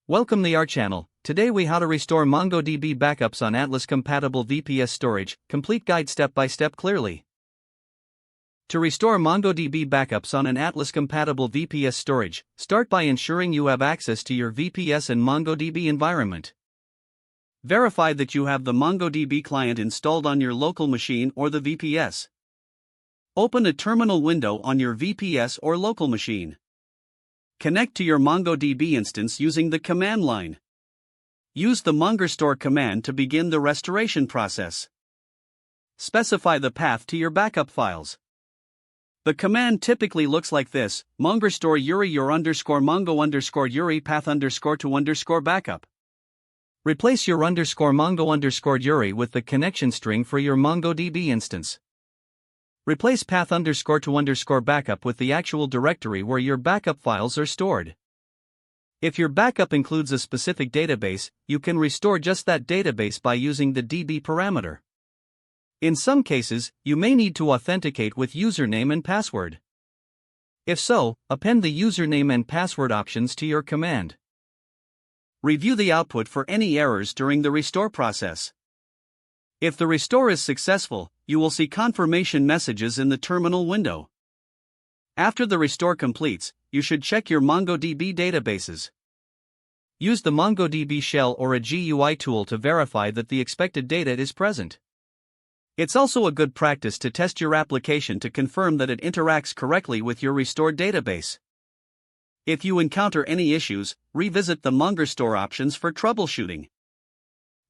Welcome to our channel. Today we how to restore MongoDB backups on Atlas-compatible VPS storage, complete guide step by step clearly. To restore MongoDB backups on an Atlas-compatible VPS storage, start by ensuring you have access to your VPS and MongoDB environment. Verify that you have the MongoDB client installed on your local machine or the VPS. Open a terminal window on your VPS or local machine. Connect to your MongoDB instance using the command line. Use the mongostore command to begin the restoration process. Specify the path to your backup files. The command typically looks like this: mongostore URI your underscore mongo underscore URI path underscore to underscore backup. Replace your underscore mongo underscore URI with the connection string for your MongoDB instance. Replace path underscore to underscore backup with the actual directory where your backup files are stored. If your backup includes a specific database, you can restore just that database by using the DB parameter. In some cases, you may need to authenticate with username and password. If so, append the username and password options to your command. Review the output for any errors during the restore process. If the restore is successful, you will see confirmation messages in the terminal window. After the restore completes, you should check your MongoDB databases. Use the MongoDB shell or a GUI tool to verify that the expected data is present. It's also a good practice to test your application to confirm that it interacts correctly with your restored database. If you encounter any issues, revisit the mongostore options for troubleshooting.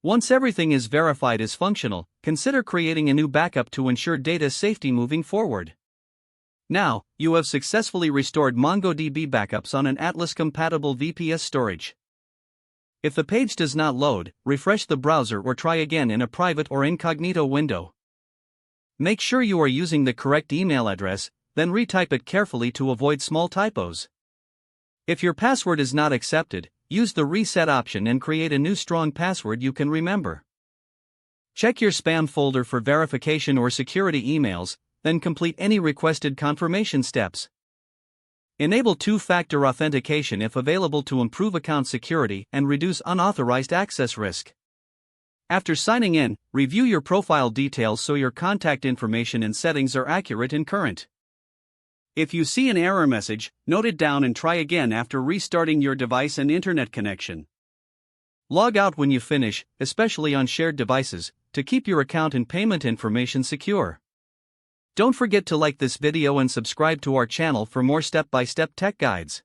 Once everything is verified as functional, consider creating a new backup to ensure data safety moving forward. Now, you have successfully restored MongoDB backups on an Atlas-compatible VPS storage. If the page does not load, refresh the browser or try again in a private or incognito window. Make sure you are using the correct email address, then retype it carefully to avoid small typos. If your password is not accepted, use the reset option and create a new strong password you can remember. Check your spam folder for verification or security emails, then complete any requested confirmation steps. Enable two-factor authentication if available to improve account security and reduce unauthorized access risk. After signing in, review your profile details so your contact information and settings are accurate and current. If you see an error message, note it down and try again after restarting your device and internet connection. Log out when you finish, especially on shared devices, to keep your account and payment information secure. Don't forget to like this video and subscribe to our channel for more step-by-step tech guides.